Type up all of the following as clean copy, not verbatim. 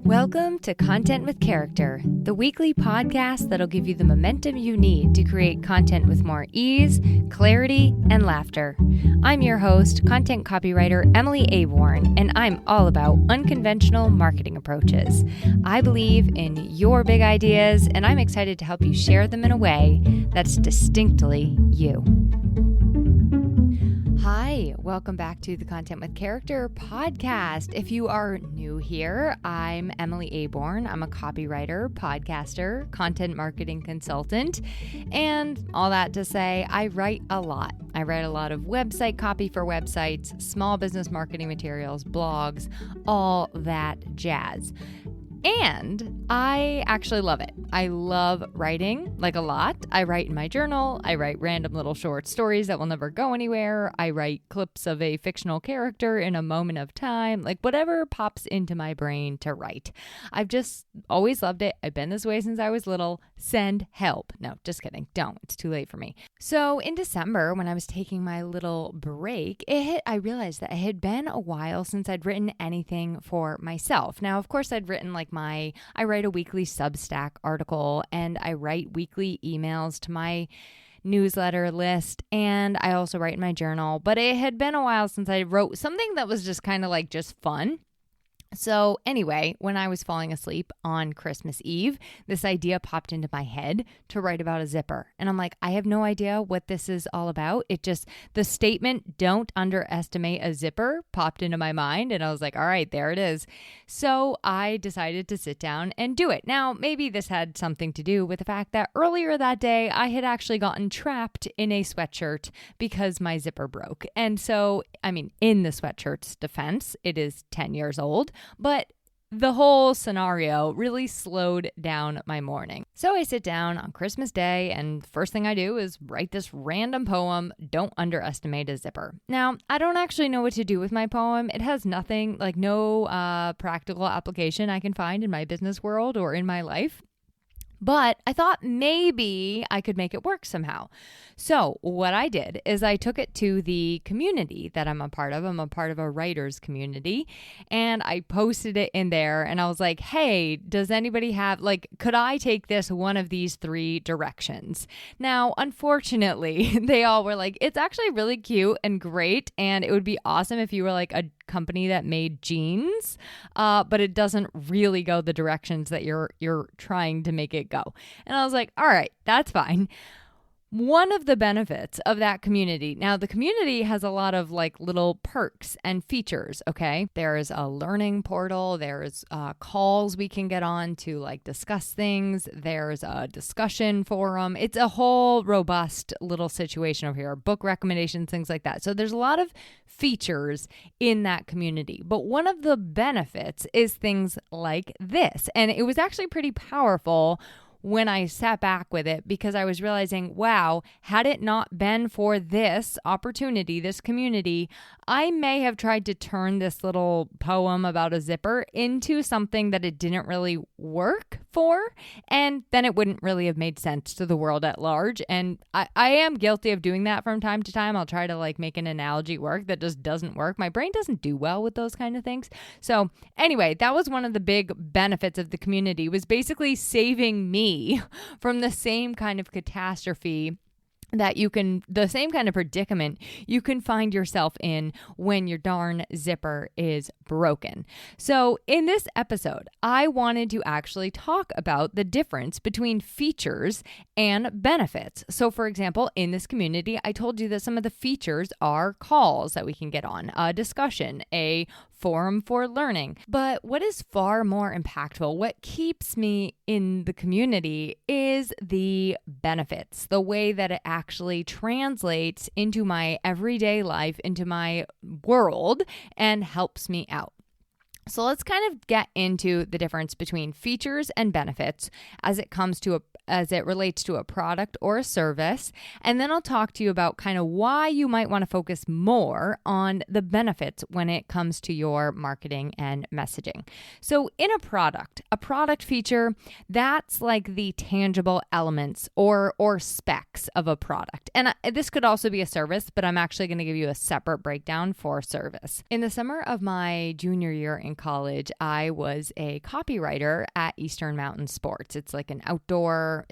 Welcome to Content with Character, the weekly podcast that'll give you the momentum you need to create content with more ease, clarity, and laughter. I'm your host, content copywriter Emily Aborn, and I'm all about unconventional marketing approaches. I believe in your big ideas, and I'm excited to help you share them in a way that's distinctly you. Hi, welcome back to the Content with Character podcast. If you are new here, I'm Emily Aborn. I'm a copywriter, podcaster, content marketing consultant, and all that to say, I write a lot. I write a lot of website copy for websites, small business marketing materials, blogs, all that jazz. And I actually love it. I love writing, like a lot. I write in my journal. I write random little short stories that will never go anywhere. I write clips of a fictional character in a moment of time, like whatever pops into my brain to write. I've just always loved it. I've been this way since I was little. Send help. No, just kidding. Don't. It's too late for me. So in December, when I was taking my little break, I realized that it had been a while since I'd written anything for myself. Now, of course, I'd written I write a weekly Substack article and I write weekly emails to my newsletter list, and I also write in my journal, but it had been a while since I wrote something that was just kind of like just fun. So anyway, when I was falling asleep on Christmas Eve, this idea popped into my head to write about a zipper. And I'm like, I have no idea what this is all about. The statement, "Don't underestimate a zipper," popped into my mind. And I was like, all right, there it is. So I decided to sit down and do it. Now, maybe this had something to do with the fact that earlier that day, I had actually gotten trapped in a sweatshirt because my zipper broke. And so, in the sweatshirt's defense, it is 10 years old. But the whole scenario really slowed down my morning. So I sit down on Christmas Day, and the first thing I do is write this random poem, "Don't Underestimate a Zipper." Now, I don't actually know what to do with my poem. It has nothing, no practical application I can find in my business world or in my life. But I thought maybe I could make it work somehow. So what I did is I took it to the community that I'm a part of. I'm a part of a writers community, and I posted it in there, and I was like, hey, does anybody have, could I take this one of these three directions? Now, unfortunately, they all were like, it's actually really cute and great, and it would be awesome if you were like a company that made jeans, but it doesn't really go the directions that you're trying to make it go. And I was like, all right, that's fine. One of the benefits of that community, now the community has a lot of little perks and features, okay? There's a learning portal, there's calls we can get on to discuss things, there's a discussion forum. It's a whole robust little situation over here, book recommendations, things like that. So there's a lot of features in that community. But one of the benefits is things like this. And it was actually pretty powerful when I sat back with it, because I was realizing, wow, had it not been for this opportunity, this community, I may have tried to turn this little poem about a zipper into something that it didn't really work for, and then it wouldn't really have made sense to the world at large. And I am guilty of doing that from time to time. I'll try to make an analogy work that just doesn't work. My brain doesn't do well with those kind of things. So anyway, that was one of the big benefits of the community, was basically saving me from the same kind of catastrophe the same kind of predicament you can find yourself in when your darn zipper is broken. So in this episode, I wanted to actually talk about the difference between features and benefits. So for example, in this community, I told you that some of the features are calls that we can get on, a discussion, a forum for learning. But what is far more impactful, what keeps me in the community, is the benefits, the way that it actually translates into my everyday life, into my world, and helps me out. So let's kind of get into the difference between features and benefits as it relates to a product or a service. And then I'll talk to you about kind of why you might want to focus more on the benefits when it comes to your marketing and messaging. So in a product feature, that's like the tangible elements or specs of a product. And this could also be a service, but I'm actually going to give you a separate breakdown for service. In the summer of my junior year in college, I was a copywriter at Eastern Mountain Sports. It's like an outdoor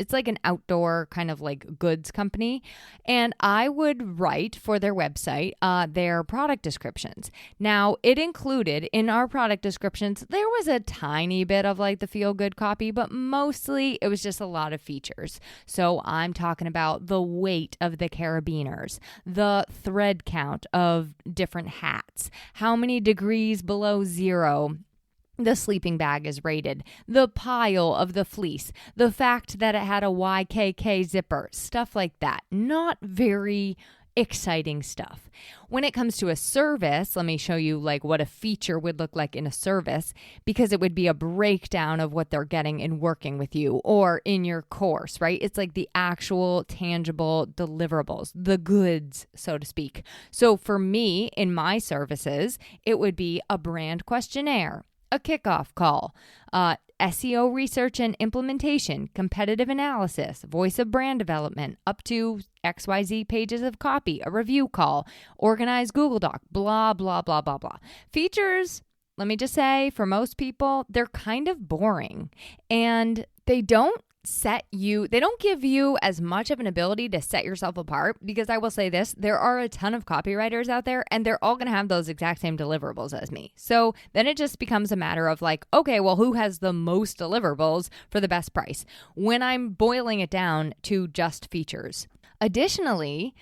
kind of like goods company. And I would write for their website, their product descriptions. Now, it included in our product descriptions, there was a tiny bit of like the feel good copy, but mostly it was just a lot of features. So I'm talking about the weight of the carabiners, the thread count of different hats, how many degrees below zero the sleeping bag is rated, the pile of the fleece, the fact that it had a YKK zipper, stuff like that. Not very exciting stuff. When it comes to a service, let me show you like what a feature would look like in a service, because it would be a breakdown of what they're getting in working with you or in your course, right? It's like the actual tangible deliverables, the goods, so to speak. So for me, in my services, it would be a brand questionnaire, a kickoff call, SEO research and implementation, competitive analysis, voice of brand development, up to XYZ pages of copy, a review call, organized Google Doc, blah, blah, blah, blah, blah. Features, let me just say, for most people, they're kind of boring, and they don't give you as much of an ability to set yourself apart, because I will say this, there are a ton of copywriters out there and they're all going to have those exact same deliverables as me. So then it just becomes a matter of like, okay, well, who has the most deliverables for the best price when I'm boiling it down to just features. Additionally,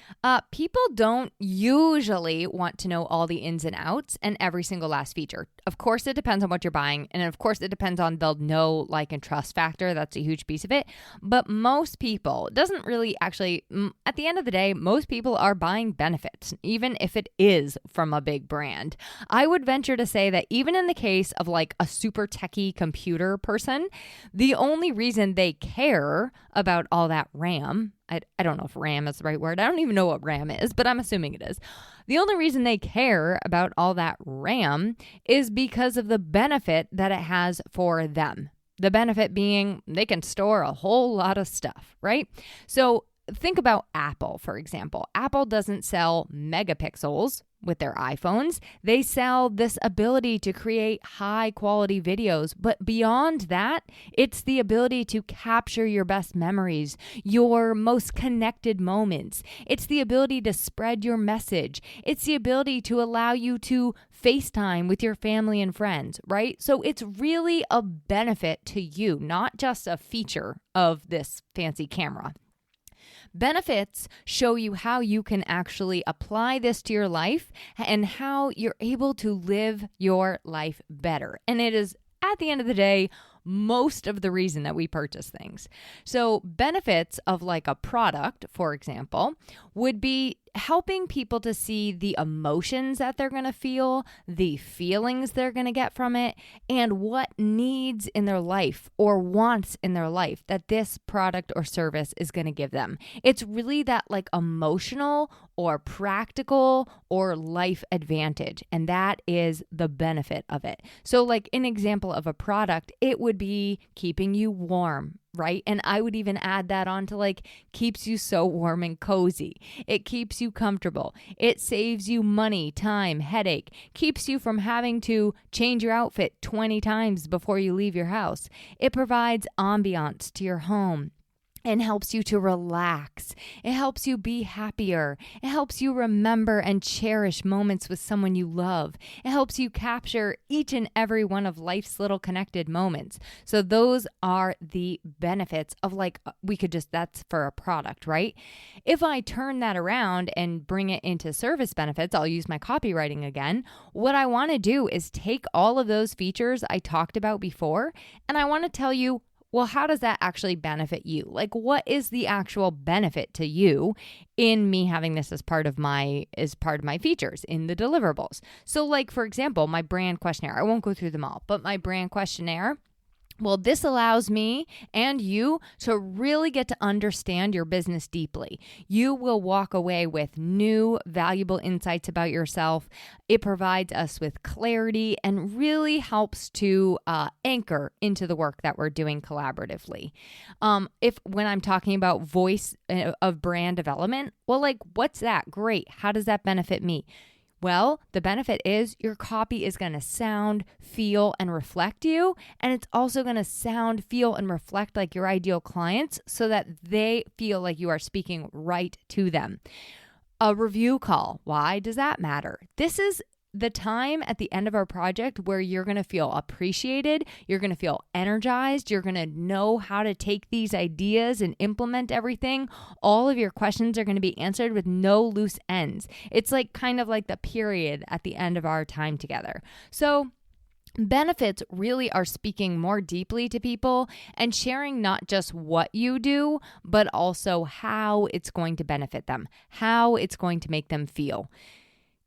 people don't usually want to know all the ins and outs and every single last feature. Of course, it depends on what you're buying. And of course, it depends on the know, like, and trust factor. That's a huge piece of it. But most people, doesn't really actually, at the end of the day, most people are buying benefits, even if it is from a big brand. I would venture to say that even in the case of like a super techie computer person, the only reason they care about all that RAM, I don't know if RAM is the right word. I don't even know what RAM is, but I'm assuming it is. The only reason they care about all that RAM is because of the benefit that it has for them. The benefit being they can store a whole lot of stuff, right? So think about Apple, for example. Apple doesn't sell megapixels with their iPhones. They sell this ability to create high quality videos. But beyond that, it's the ability to capture your best memories, your most connected moments. It's the ability to spread your message. It's the ability to allow you to FaceTime with your family and friends, right? So it's really a benefit to you, not just a feature of this fancy camera. Benefits show you how you can actually apply this to your life and how you're able to live your life better. And it is, at the end of the day, most of the reason that we purchase things. So benefits of like a product, for example, would be helping people to see the emotions that they're going to feel, the feelings they're going to get from it, and what needs in their life or wants in their life that this product or service is going to give them. It's really that like emotional or practical or life advantage, and that is the benefit of it. So like an example of a product, it would be keeping you warm, right? And I would even add that on to like keeps you so warm and cozy. It keeps you comfortable. It saves you money, time, headache, keeps you from having to change your outfit 20 times before you leave your house. It provides ambiance to your home and helps you to relax. It helps you be happier. It helps you remember and cherish moments with someone you love. It helps you capture each and every one of life's little connected moments. So those are the benefits of like, that's for a product, right? If I turn that around and bring it into service benefits, I'll use my copywriting again. What I want to do is take all of those features I talked about before, and I want to tell you, well, how does that actually benefit you? Like, what is the actual benefit to you in me having this as part of my features in the deliverables? So like, for example, my brand questionnaire, I won't go through them all, but my brand questionnaire, well, this allows me and you to really get to understand your business deeply. You will walk away with new, valuable insights about yourself. It provides us with clarity and really helps to anchor into the work that we're doing collaboratively. When I'm talking about voice of brand development, well, like, what's that? Great. How does that benefit me? Well, the benefit is your copy is going to sound, feel, and reflect you. And it's also going to sound, feel, and reflect like your ideal clients so that they feel like you are speaking right to them. A review call. Why does that matter? This is the time at the end of our project where you're going to feel appreciated, you're going to feel energized, you're going to know how to take these ideas and implement everything. All of your questions are going to be answered with no loose ends. It's like kind of like the period at the end of our time together. So benefits really are speaking more deeply to people and sharing not just what you do, but also how it's going to benefit them, how it's going to make them feel.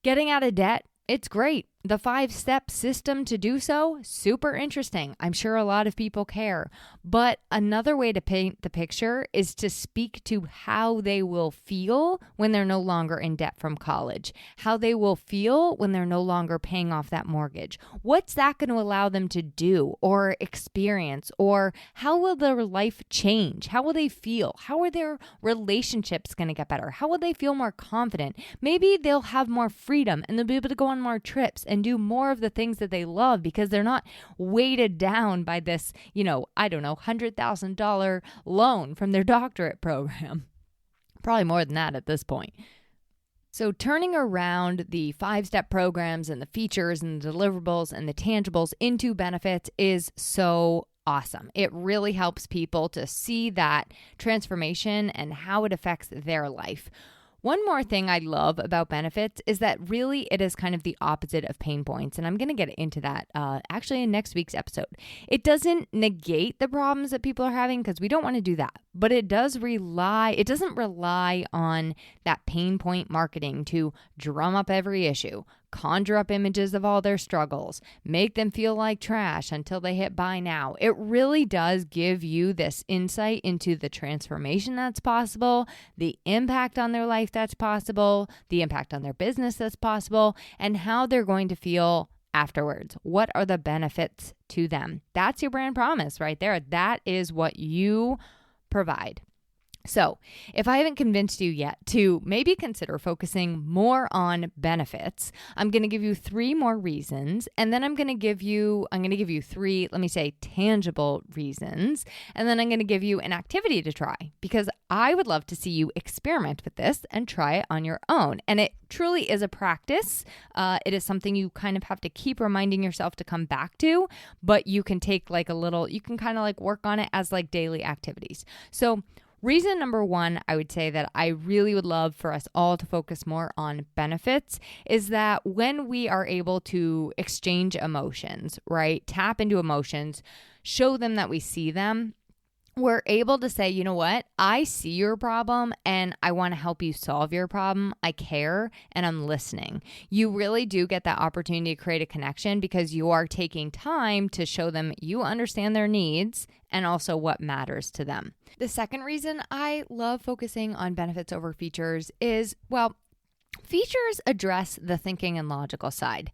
Getting out of debt, it's great. The 5-step system to do so, super interesting. I'm sure a lot of people care. But another way to paint the picture is to speak to how they will feel when they're no longer in debt from college, how they will feel when they're no longer paying off that mortgage. What's that going to allow them to do or experience? Or how will their life change? How will they feel? How are their relationships going to get better? How will they feel more confident? Maybe they'll have more freedom and they'll be able to go on more trips and do more of the things that they love because they're not weighted down by this, $100,000 loan from their doctorate program. Probably more than that at this point. So turning around the 5-step programs and the features and the deliverables and the tangibles into benefits is so awesome. It really helps people to see that transformation and how it affects their life. One more thing I love about benefits is that really it is kind of the opposite of pain points. And I'm going to get into that actually in next week's episode. It doesn't negate the problems that people are having because we don't want to do that. But it doesn't rely on that pain point marketing to drum up every issue, conjure up images of all their struggles, make them feel like trash until they hit buy now. It really does give you this insight into the transformation that's possible, the impact on their life that's possible, the impact on their business that's possible, and how they're going to feel afterwards. What are the benefits to them? That's your brand promise right there. That is what you provide. So if I haven't convinced you yet to maybe consider focusing more on benefits, I'm going to give you 3 more reasons. And then I'm going to give you 3, let me say, tangible reasons. And then I'm going to give you an activity to try because I would love to see you experiment with this and try it on your own. And it truly is a practice. It is something you kind of have to keep reminding yourself to come back to, but you can take you can kind of work on it as daily activities. So reason number 1, I would say that I really would love for us all to focus more on benefits is that when we are able to exchange emotions, right? Tap into emotions, show them that we see them, we're able to say, you know what? I see your problem and I want to help you solve your problem. I care and I'm listening. You really do get that opportunity to create a connection because you are taking time to show them you understand their needs and also what matters to them. The second reason I love focusing on benefits over features is, features address the thinking and logical side.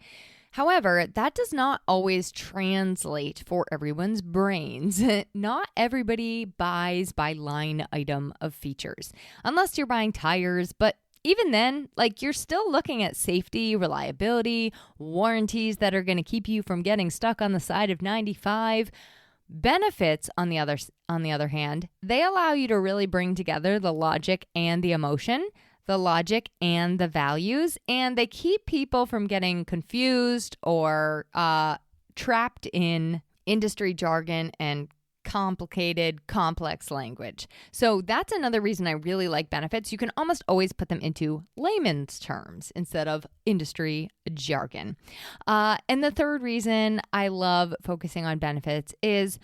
However, that does not always translate for everyone's brains. Not everybody buys by line item of features, unless you're buying tires, but even then, you're still looking at safety, reliability, warranties that are going to keep you from getting stuck on the side of 95. Benefits, on the other hand, they allow you to really bring together the logic and the emotion, the logic and the values, and they keep people from getting confused or trapped in industry jargon and complicated, complex language. So that's another reason I really like benefits. You can almost always put them into layman's terms instead of industry jargon. And the third reason I love focusing on benefits is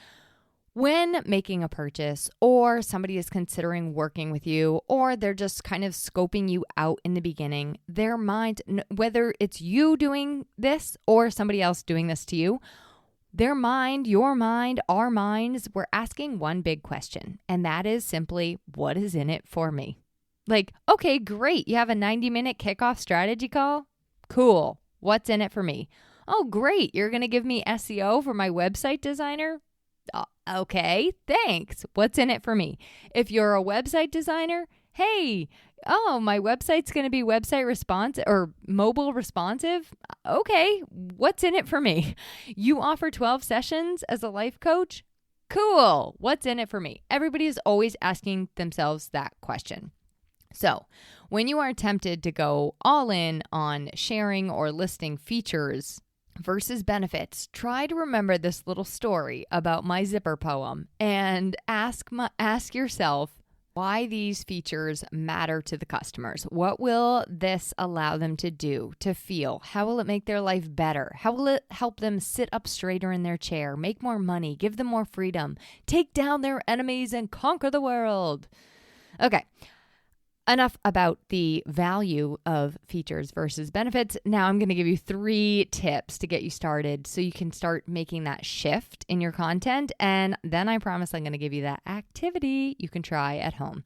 when making a purchase or somebody is considering working with you or they're just kind of scoping you out in the beginning, their mind, whether it's you doing this or somebody else doing this to you, their mind, your mind, our minds, we're asking one big question, and that is simply, what is in it for me? Okay, great. You have a 90-minute kickoff strategy call? Cool. What's in it for me? Oh, great. You're going to give me SEO for my website designer? Okay, thanks. What's in it for me? If you're a website designer, hey, Oh, my website's going to be website responsive or mobile responsive. Okay, what's in it for me? You offer 12 sessions as a life coach? Cool. What's in it for me? Everybody is always asking themselves that question. So when you are tempted to go all in on sharing or listing features versus benefits, try to remember this little story about my zipper poem and ask yourself why these features matter to the customers. What will this allow them to do, to feel? How will it make their life better? How will it help them sit up straighter in their chair, make more money, give them more freedom, take down their enemies, and conquer the world? Okay. Enough about the value of features versus benefits. Now I'm going to give you 3 tips to get you started so you can start making that shift in your content. And then I promise I'm going to give you that activity you can try at home.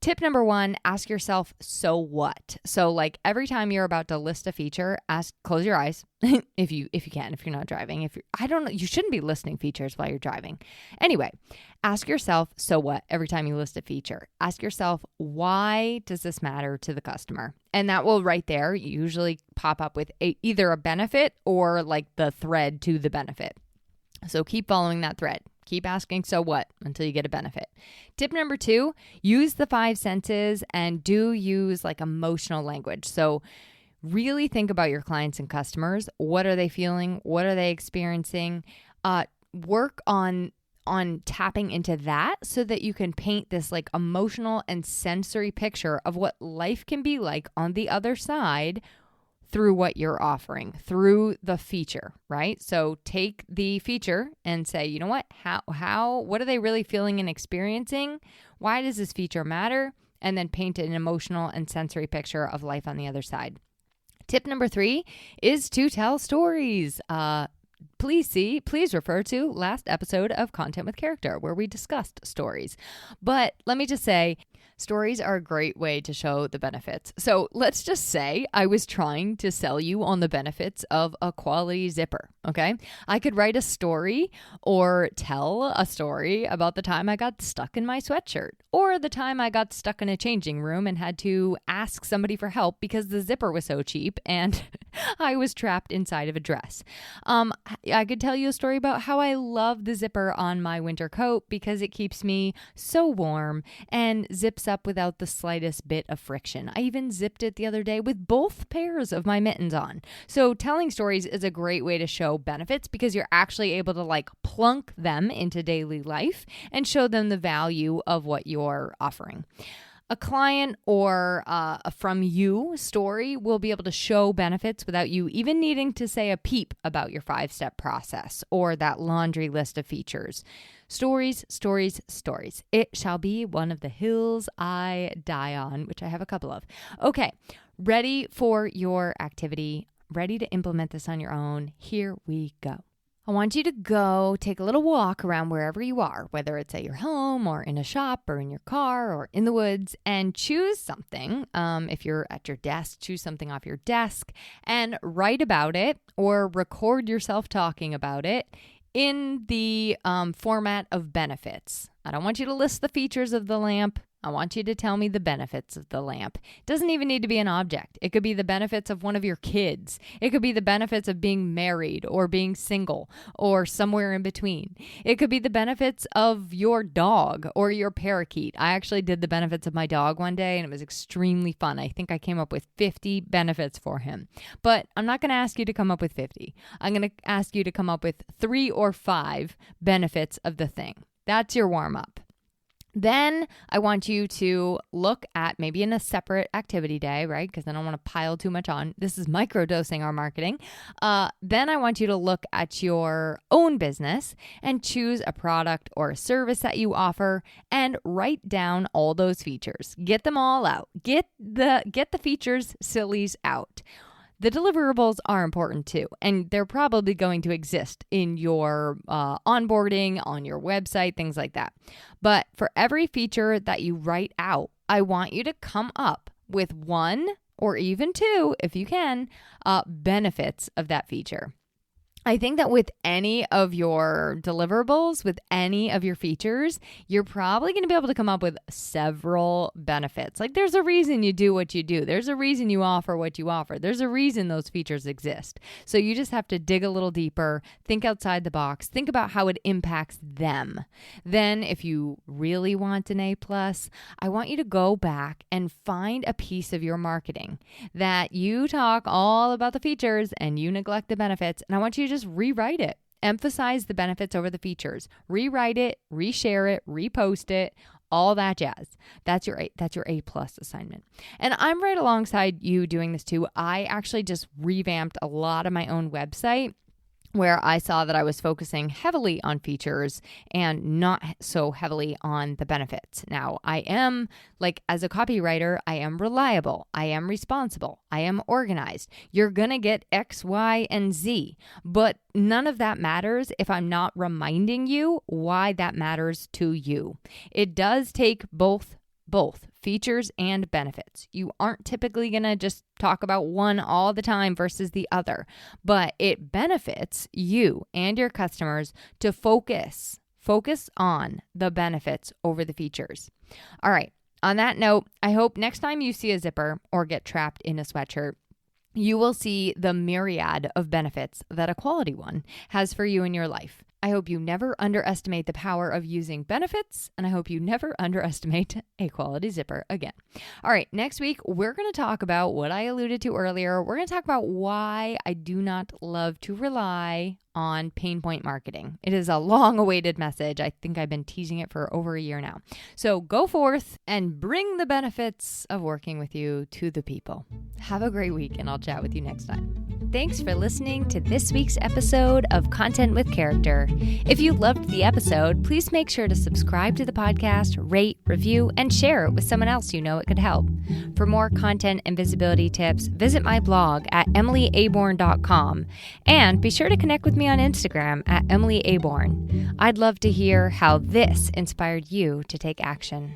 Tip number 1, ask yourself, so what? So like every time you're about to list a feature, close your eyes if you can, if you're not driving. You shouldn't be listing features while you're driving. Anyway, ask yourself, so what? Every time you list a feature, ask yourself, why does this matter to the customer? And that will right there usually pop up with either a benefit or like the thread to the benefit. So keep following that thread. Keep asking, so what, until you get a benefit. Tip number 2, use the 5 senses and do use like emotional language. So really think about your clients and customers. What are they feeling? What are they experiencing? Work on tapping into that so that you can paint this like emotional and sensory picture of what life can be like on the other side through what you're offering, through the feature, right? So take the feature and say, you know what, what are they really feeling and experiencing? Why does this feature matter? And then paint an emotional and sensory picture of life on the other side. Tip number 3 is to tell stories. Please refer to last episode of Content with Character where we discussed stories. But let me just say, stories are a great way to show the benefits. So let's just say I was trying to sell you on the benefits of a quality zipper, okay? I could write a story or tell a story about the time I got stuck in my sweatshirt or the time I got stuck in a changing room and had to ask somebody for help because the zipper was so cheap and I was trapped inside of a dress. I could tell you a story about how I love the zipper on my winter coat because it keeps me so warm and zips up without the slightest bit of friction. I even zipped it the other day with both pairs of my mittens on. So telling stories is a great way to show benefits because you're actually able to like plunk them into daily life and show them the value of what you're offering. A client or a from you story will be able to show benefits without you even needing to say a peep about your 5-step process or that laundry list of features. Stories, stories, stories. It shall be one of the hills I die on, which I have a couple of. Okay, ready for your activity, ready to implement this on your own. Here we go. I want you to go take a little walk around wherever you are, whether it's at your home or in a shop or in your car or in the woods, and choose something. If you're at your desk, choose something off your desk and write about it or record yourself talking about it in the format of benefits. I don't want you to list the features of the lamp. I want you to tell me the benefits of the lamp. It doesn't even need to be an object. It could be the benefits of one of your kids. It could be the benefits of being married or being single or somewhere in between. It could be the benefits of your dog or your parakeet. I actually did the benefits of my dog one day and it was extremely fun. I think I came up with 50 benefits for him. But I'm not going to ask you to come up with 50. I'm going to ask you to come up with 3 or 5 benefits of the thing. That's your warm-up. Then I want you to look at maybe in a separate activity day, right? Because I don't want to pile too much on. This is microdosing our marketing. Then I want you to look at your own business and choose a product or a service that you offer and write down all those features. Get them all out. Get the features sillies out. The deliverables are important too, and they're probably going to exist in your onboarding, on your website, things like that. But for every feature that you write out, I want you to come up with 1 or even 2, if you can, benefits of that feature. I think that with any of your deliverables, with any of your features, you're probably going to be able to come up with several benefits. Like there's a reason you do what you do. There's a reason you offer what you offer. There's a reason those features exist. So you just have to dig a little deeper, think outside the box, think about how it impacts them. Then if you really want an A+, I want you to go back and find a piece of your marketing that you talk all about the features and you neglect the benefits. And I want you to just rewrite it. Emphasize the benefits over the features. Rewrite it, reshare it, repost it, all that jazz. That's your A+ assignment. And I'm right alongside you doing this too. I actually just revamped a lot of my own website where I saw that I was focusing heavily on features and not so heavily on the benefits. Now, I am, as a copywriter, I am reliable, I am responsible, I am organized. You're gonna get X, Y, and Z, but none of that matters if I'm not reminding you why that matters to you. It does take both features and benefits. You aren't typically going to just talk about one all the time versus the other, but it benefits you and your customers to focus on the benefits over the features. All right. On that note, I hope next time you see a zipper or get trapped in a sweatshirt, you will see the myriad of benefits that a quality one has for you in your life. I hope you never underestimate the power of using benefits, and I hope you never underestimate a quality zipper again. All right, next week, we're going to talk about what I alluded to earlier. We're going to talk about why I do not love to rely on pain point marketing. It is a long-awaited message. I think I've been teasing it for over a year now. So go forth and bring the benefits of working with you to the people. Have a great week, and I'll chat with you next time. Thanks for listening to this week's episode of Content with Character. If you loved the episode, please make sure to subscribe to the podcast, rate, review, and share it with someone else you know it could help. For more content and visibility tips, visit my blog at emilyaborn.com, and be sure to connect with me on Instagram at Emily Aborn. I'd love to hear how this inspired you to take action.